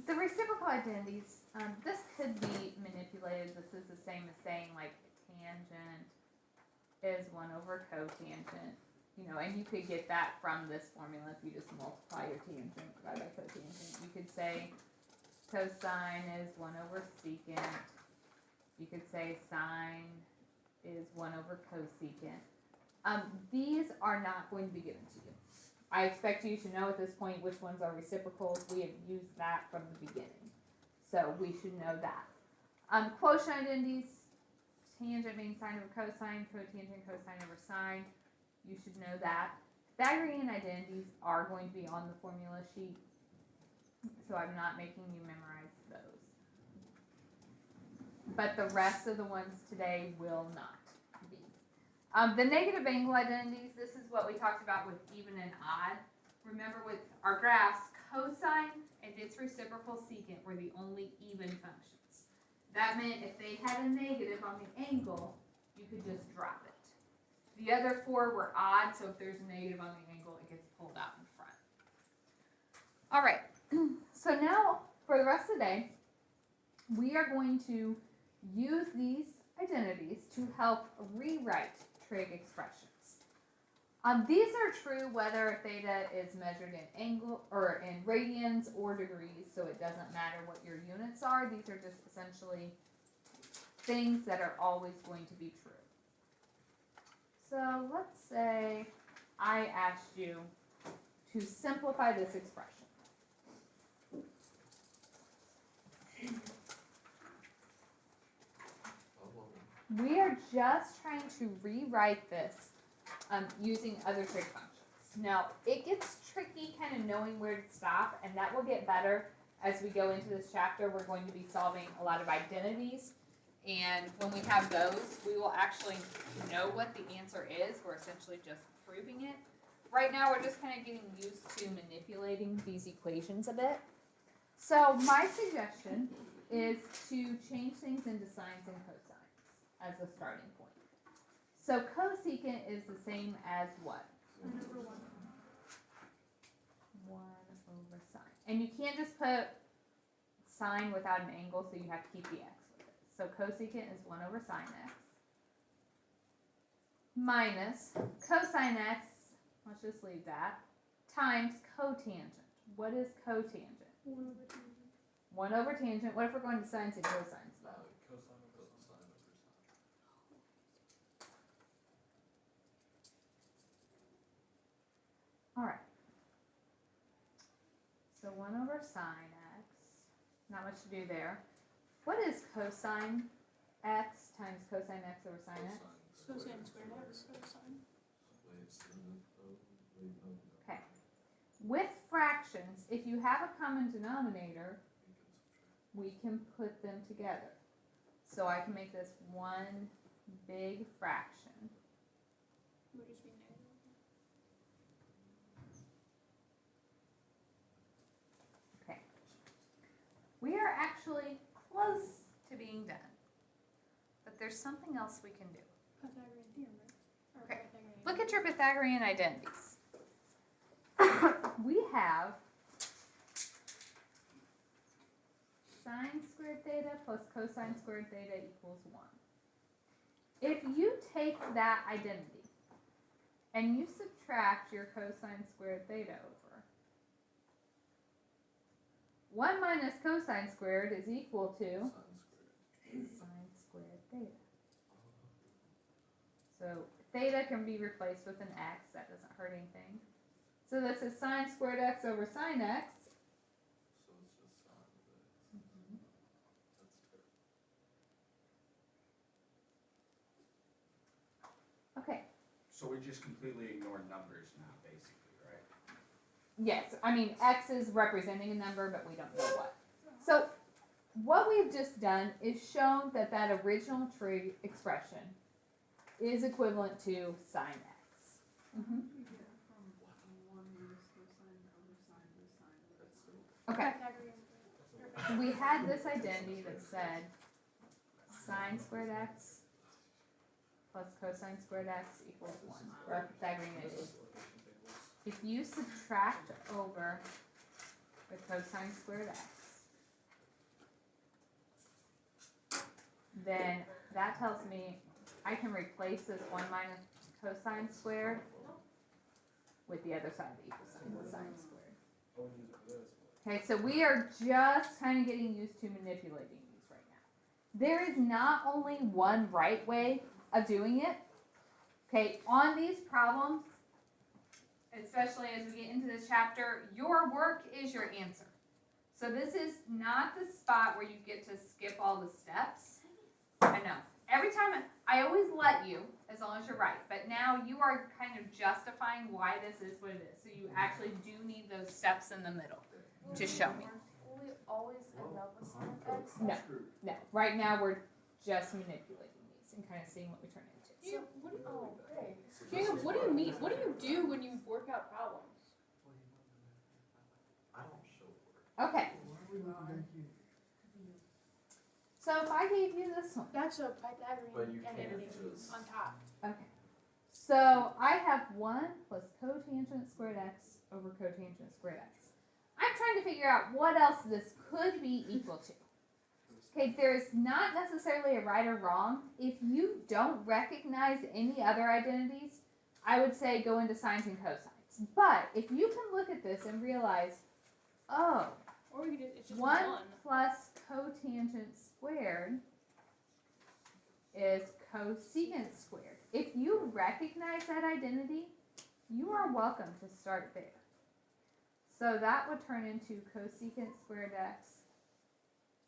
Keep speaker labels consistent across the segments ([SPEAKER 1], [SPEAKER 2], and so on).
[SPEAKER 1] the reciprocal identities, this could be manipulated. This is the same as saying like tangent is 1 over cotangent. You know, and you could get that from this formula if you just multiply your tangent divided by cotangent. You could say cosine is 1 over secant. You could say sine is 1 over cosecant. These are not going to be given to you. I expect you to know at this point which ones are reciprocals. We have used that from the beginning. So we should know that. Quotient identities, tangent being sine over cosine, cotangent cosine over sine. You should know that. Pythagorean identities are going to be on the formula sheet. So I'm not making you memorize those. But the rest of the ones today will not be. The negative angle identities, this is what we talked about with even and odd. Remember with our graphs, cosine and its reciprocal secant were the only even functions. That meant if they had a negative on the angle, you could just drop it. The other 4 were odd, so if there's a negative on the angle, it gets pulled out in front. All right, so now for the rest of the day, we are going to use these identities to help rewrite trig expressions. These are true whether theta is measured in angle or in radians or degrees, so it doesn't matter what your units are. These are just essentially things that are always going to be true. So let's say I asked you to simplify this expression. We are just trying to rewrite this using other trig functions. Now, it gets tricky kind of knowing where to stop, and that will get better as we go into this chapter. We're going to be solving a lot of identities, and when we have those, we will actually know what the answer is. We're essentially just proving it. Right now, we're just kind of getting used to manipulating these equations a bit. So my suggestion is to change things into sines and cosines as a starting point. So cosecant is the same as what?
[SPEAKER 2] 1 over 1.
[SPEAKER 1] 1 over sine. And you can't just put sine without an angle, so you have to keep the x with it. So cosecant is 1 over sine x minus cosine x, let's just leave that, times cotangent. What is cotangent?
[SPEAKER 2] 1 over tangent.
[SPEAKER 1] 1 over tangent. What if we're going to sines and cosines though?
[SPEAKER 3] Cosine over sine over sine.
[SPEAKER 1] Alright. So 1 over sine x. Not much to do there. What is cosine x times cosine x over sine x?
[SPEAKER 2] Cosine squared x over sine.
[SPEAKER 1] Okay. With fractions, if you have a common denominator, we can put them together. So I can make this one big fraction.
[SPEAKER 2] Would just be negative.
[SPEAKER 1] Okay. We are actually close to being done. But there's something else we can do.
[SPEAKER 2] Pythagorean theorem, right? Or
[SPEAKER 1] Okay.
[SPEAKER 2] Pythagorean.
[SPEAKER 1] Look at your Pythagorean identities. We have sine squared theta plus cosine squared theta equals 1. If you take that identity and you subtract your cosine squared theta over, 1 minus cosine squared is equal to sine squared theta. So theta can be replaced with an x, that doesn't hurt anything. So this is sine squared x over sine x.
[SPEAKER 3] So it's just sine of x.
[SPEAKER 1] Mm-hmm.
[SPEAKER 3] That's fair.
[SPEAKER 1] Okay.
[SPEAKER 4] So we just completely ignore numbers now, basically, right?
[SPEAKER 1] Yes, I mean x is representing a number, but we don't know what. So what we've just done is shown that that original trig expression is equivalent to sine x. Mm-hmm. Okay.
[SPEAKER 2] Pythagorean.
[SPEAKER 1] We had this identity that said sine squared x plus cosine squared x equals 1, or a Pythagorean identity. If you subtract over the cosine squared x, then that tells me I can replace this 1 minus cosine squared with the other side of the equal sign, the sine squared. Okay, so we are just kind of getting used to manipulating these right now. There is not only one right way of doing it. Okay, on these problems, especially as we get into this chapter, your work is your answer. So this is not the spot where you get to skip all the steps. I know. Every time, I always let you, as long as you're right, but now you are kind of justifying why this is what it is. So you actually do need those steps in the middle to show me.
[SPEAKER 5] Will we always end up with sine of x?
[SPEAKER 1] No, no. Right now we're just manipulating these and kind of seeing what we turn into.
[SPEAKER 2] Jacob, what do you,
[SPEAKER 5] Oh, great.
[SPEAKER 2] Jacob, what do you mean? What do you do when you work out problems?
[SPEAKER 3] I don't show work.
[SPEAKER 1] Okay. So if I gave you this one.
[SPEAKER 2] That's a Pythagorean
[SPEAKER 3] But you can't
[SPEAKER 2] identity
[SPEAKER 3] just.
[SPEAKER 2] on top.
[SPEAKER 1] Okay. So I have 1 plus cotangent squared x over cotangent squared x. I'm trying to figure out what else this could be equal to. Okay, there is not necessarily a right or wrong. If you don't recognize any other identities, I would say go into sines and cosines. But if you can look at this and realize, oh,
[SPEAKER 2] Or we could just, it's just
[SPEAKER 1] 1
[SPEAKER 2] one.
[SPEAKER 1] plus cotangent squared is cosecant squared. If you recognize that identity, you are welcome to start there. So that would turn into cosecant squared x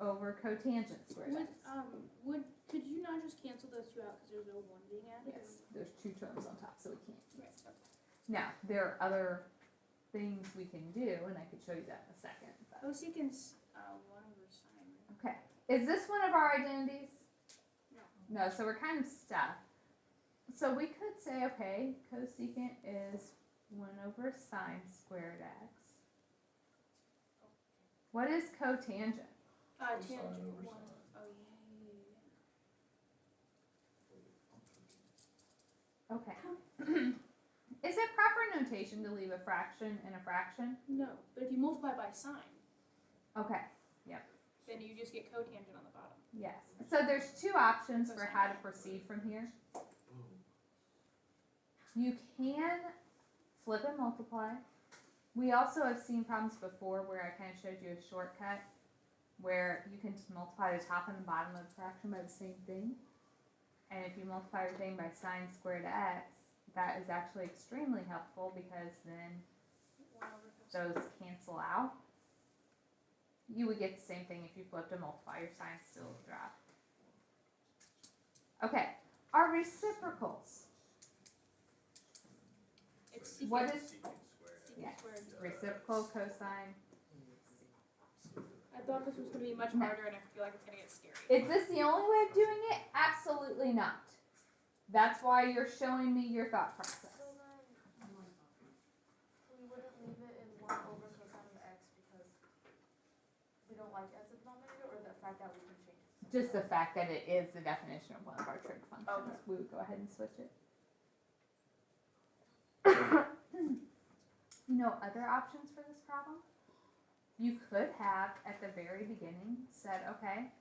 [SPEAKER 1] over cotangent squared
[SPEAKER 2] Would,
[SPEAKER 1] x.
[SPEAKER 2] could you not just cancel those two out because there's no one being added?
[SPEAKER 1] Yes, there's 2 terms on top, so we can't.
[SPEAKER 2] Right, okay.
[SPEAKER 1] Now, there are other things we can do, and I could show you that in a second. But.
[SPEAKER 2] Cosecant's 1 over sine.
[SPEAKER 1] Okay. Is this one of our identities?
[SPEAKER 2] No.
[SPEAKER 1] No, so we're kind of stuck. So we could say, okay, cosecant is 1 over sine squared x. What is cotangent?
[SPEAKER 2] Tangent
[SPEAKER 3] Cosine over
[SPEAKER 2] 1.
[SPEAKER 3] sine.
[SPEAKER 2] Oh, yeah.
[SPEAKER 1] Okay. Is it proper notation to leave a fraction in a fraction?
[SPEAKER 2] No, but if you multiply by sine,
[SPEAKER 1] Okay,
[SPEAKER 2] then you just get cotangent on the bottom.
[SPEAKER 1] yes. So there's 2 options for how to proceed from here. You can flip and multiply. We also have seen problems before where I kind of showed you a shortcut where you can just multiply the top and the bottom of the fraction by the same thing. And if you multiply everything by sine squared x, that is actually extremely helpful because then
[SPEAKER 2] 1 over cosine.
[SPEAKER 1] those cancel out. You would get the same thing if you flipped and multiply, your sign still would drop. Okay, our reciprocals.
[SPEAKER 2] It's secant.
[SPEAKER 1] What is
[SPEAKER 4] Secant squared.
[SPEAKER 2] Secant
[SPEAKER 1] Yes.
[SPEAKER 2] squared.
[SPEAKER 1] reciprocal, cosine?
[SPEAKER 2] I thought this was going to be much
[SPEAKER 1] No.
[SPEAKER 2] harder, and I feel like it's going to get scary.
[SPEAKER 1] Is this the only way of doing it? Absolutely not. That's why you're showing me your thought process.
[SPEAKER 5] So then, we wouldn't leave it in 1 over cosine of x because we don't like as a denominator, or the fact that we can change it?
[SPEAKER 1] Just the fact that it is the definition of one of our trig functions,
[SPEAKER 5] Okay.
[SPEAKER 1] we would go ahead and switch it. You know other options for this problem? You could have, at the very beginning, said, okay,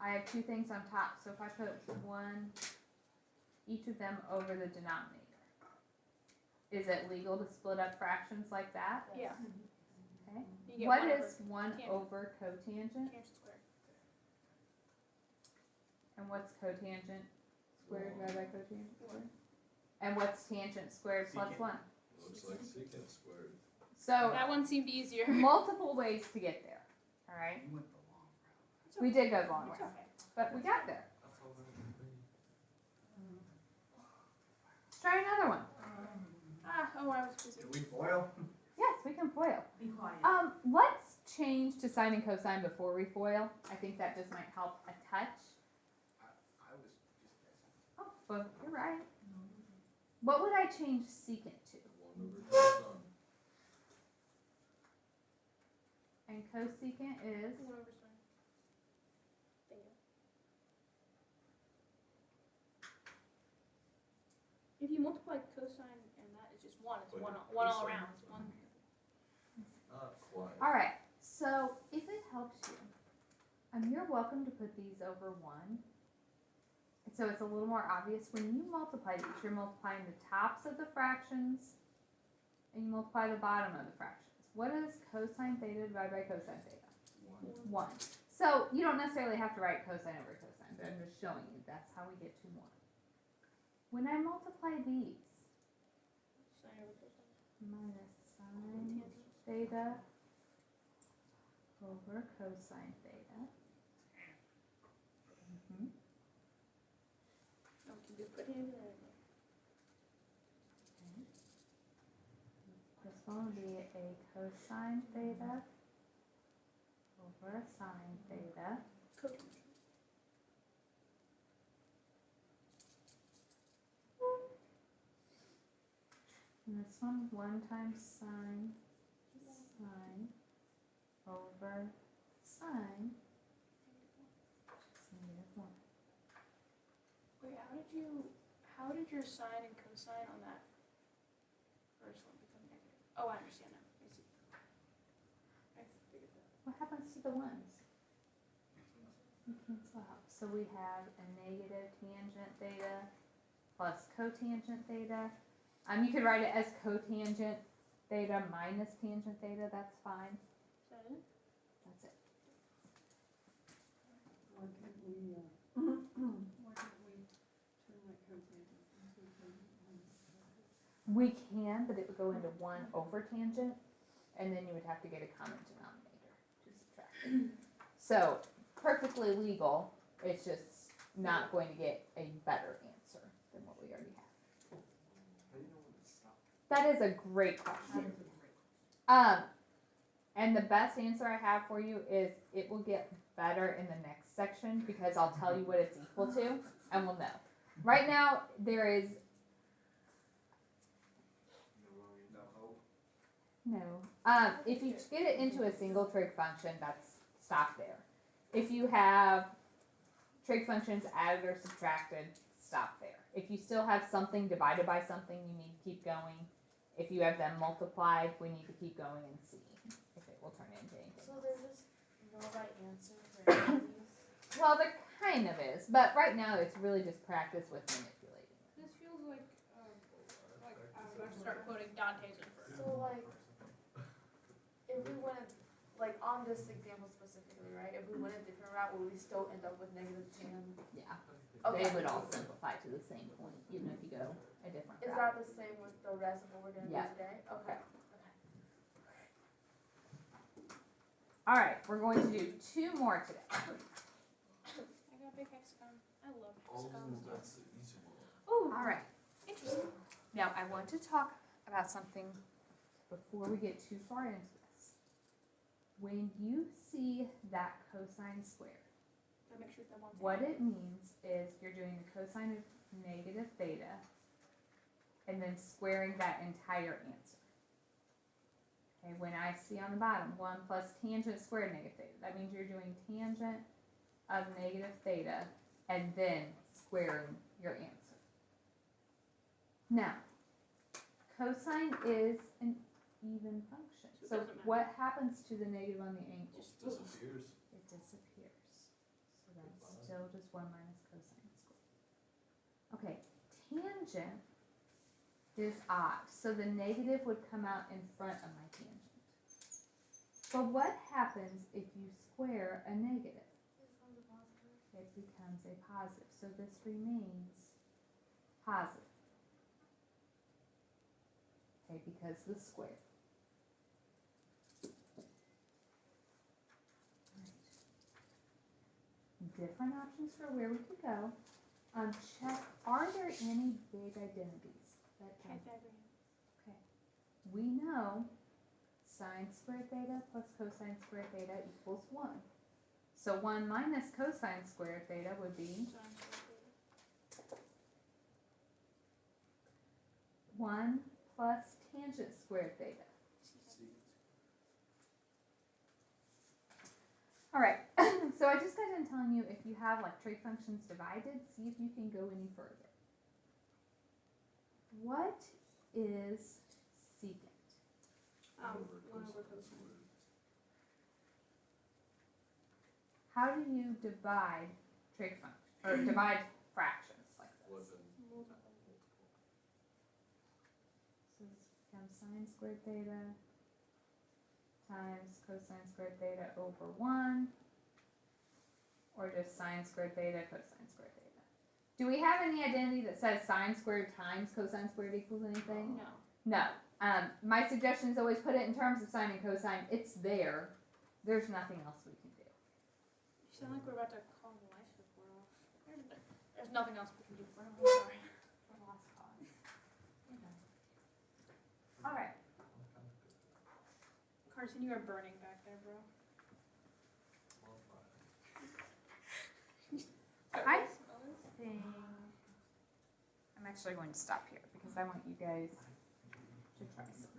[SPEAKER 1] I have 2 things on top, so if I put each of them over the denominator, is it legal to split up fractions like that?
[SPEAKER 2] Yeah.
[SPEAKER 1] Okay.
[SPEAKER 2] You get
[SPEAKER 1] What
[SPEAKER 2] 1 over
[SPEAKER 1] is 1
[SPEAKER 2] tangent.
[SPEAKER 1] over cotangent?
[SPEAKER 2] Tangent squared.
[SPEAKER 1] And what's cotangent squared divided by cotangent squared? And what's tangent squared plus
[SPEAKER 4] Secant.
[SPEAKER 1] 1?
[SPEAKER 3] Looks like secant squared.
[SPEAKER 1] So,
[SPEAKER 2] That one seemed easier.
[SPEAKER 1] multiple ways to get there, alright?
[SPEAKER 4] You went the long route.
[SPEAKER 2] It's
[SPEAKER 1] We
[SPEAKER 2] okay.
[SPEAKER 1] did go the long
[SPEAKER 2] It's
[SPEAKER 1] way,
[SPEAKER 2] okay.
[SPEAKER 1] but we got there.
[SPEAKER 3] That's all that would be.
[SPEAKER 1] Let's try another one.
[SPEAKER 2] Oh, I was busy.
[SPEAKER 4] Did we foil?
[SPEAKER 1] Yes, we can FOIL.
[SPEAKER 6] Be quiet.
[SPEAKER 1] Let's change to sine and cosine before we FOIL. I think that just might help a touch.
[SPEAKER 4] I was just guessing.
[SPEAKER 1] Oh, well, you're right. What would I change secant to?
[SPEAKER 3] 1 over cosine.
[SPEAKER 1] And cosecant is
[SPEAKER 2] 1 over sine. Theta. If you multiply cosine and that, it's just 1. It's
[SPEAKER 3] But
[SPEAKER 2] 1,
[SPEAKER 3] your
[SPEAKER 2] one all
[SPEAKER 3] cosine
[SPEAKER 2] around.
[SPEAKER 3] is
[SPEAKER 2] It's 1.
[SPEAKER 3] Not quite.
[SPEAKER 1] alright. So if it helps you, You're welcome to put these over 1. So it's a little more obvious. When you multiply these, you're multiplying the tops of the fractions and you multiply the bottom of the fractions. What is cosine theta divided by cosine theta? 1. So you don't necessarily have to write cosine over cosine, but I'm just showing you that's how we get to 1. When I multiply these,
[SPEAKER 2] Sine over cosine.
[SPEAKER 1] minus sine theta over cosine theta.
[SPEAKER 2] No, can you put tangent in there?
[SPEAKER 1] This one will be a cosine theta over a sine theta.
[SPEAKER 2] Cotangent.
[SPEAKER 1] And this one, 1 times sine over sine, which is -1.
[SPEAKER 2] Wait, how did your sine and cosine on that first one become negative? Oh, I understand now. I see. I figured that.
[SPEAKER 1] What happens to the ones? You cancel out. So we have a negative tangent theta plus cotangent theta. You could write it as cotangent theta minus tangent theta, that's fine.
[SPEAKER 2] Is that it?
[SPEAKER 1] That's it.
[SPEAKER 6] Why can't we, turn that cotangent into tangent?
[SPEAKER 1] We can, but it would go into 1 over tangent, and then you would have to get a common denominator to subtract it. So, perfectly legal, it's just not going to get a better answer than what we already have.
[SPEAKER 3] How do you know when to stop?
[SPEAKER 1] That is a great question. And the best answer I have for you is it will get better in the next section because I'll tell you what it's equal to and we'll know. Right now, there is
[SPEAKER 3] No hope?
[SPEAKER 1] no. If you get it into a single trig function, that's stop there. If you have trig functions added or subtracted, stop there. If you still have something divided by something, you need to keep going. If you have them multiplied, we need to keep going and see if it will turn into anything.
[SPEAKER 5] So there's just no right answer for any of these?
[SPEAKER 1] Well, there kind of is, but right now it's really just practice with manipulating.
[SPEAKER 2] This feels like I'm about to start quoting Dante's Inferno.
[SPEAKER 5] So like, if we went, like on this example specifically, right, if we went a different route, would we still end up with negative tan?
[SPEAKER 1] Yeah,
[SPEAKER 5] Okay.
[SPEAKER 1] they would all simplify to the same point, even if you go a different
[SPEAKER 5] Is
[SPEAKER 1] route.
[SPEAKER 5] that the same with the rest of what we're gonna
[SPEAKER 1] Yeah.
[SPEAKER 5] do today? Okay.
[SPEAKER 1] All right, we're going to do 2 more today.
[SPEAKER 2] I got a big hexagon. I love
[SPEAKER 3] Oh,
[SPEAKER 2] hexagons.
[SPEAKER 3] that's the easy one.
[SPEAKER 2] Oh,
[SPEAKER 1] All right.
[SPEAKER 2] interesting.
[SPEAKER 1] Now, I want to talk about something before we get too far into this. When you see that cosine squared,
[SPEAKER 2] Gotta make sure that one's
[SPEAKER 1] what it means is you're doing the cosine of negative theta and then squaring that entire answer. Okay, when I see on the bottom 1 plus tangent squared negative theta, that means you're doing tangent of negative theta and then squaring your answer. Now, cosine is an even function.
[SPEAKER 2] So it
[SPEAKER 1] So
[SPEAKER 2] doesn't matter.
[SPEAKER 1] what happens to the negative on the angle?
[SPEAKER 2] Just
[SPEAKER 3] Disappears.
[SPEAKER 1] It disappears. So that's still just 1 minus cosine squared. Okay, tangent is odd, so the negative would come out in front of my tangent. But what happens if you square a negative? It becomes a positive, so this remains positive. Okay, because the square. Different options for where we could go. Check, are there any big identities that can,
[SPEAKER 2] Pythagorean.
[SPEAKER 1] we know sine squared theta plus cosine squared theta equals 1. So 1 minus cosine squared theta would be
[SPEAKER 2] Sine squared theta.
[SPEAKER 1] 1 plus tangent squared theta. Alright, so I just got done telling you if you have like trig functions divided, see if you can go any further. What is secant?
[SPEAKER 2] 1 over cosine.
[SPEAKER 1] how do you divide trig functions, or divide fractions like this?
[SPEAKER 3] Was it
[SPEAKER 2] Multiple.
[SPEAKER 1] So this becomes sine squared theta times cosine squared theta over 1, or just sine squared theta, cosine squared theta. Do we have any identity that says sine squared times cosine squared equals anything?
[SPEAKER 2] No.
[SPEAKER 1] No. My suggestion is always put it in terms of sine and cosine. It's there. There's nothing else we can do.
[SPEAKER 2] You sound like we're about to call the life support off. There's nothing else we can do for him. I'm sorry.
[SPEAKER 1] For lost cause. All right.
[SPEAKER 2] Carson, you are burning back there, bro.
[SPEAKER 1] I think I'm actually going to stop here because I want you guys to try something.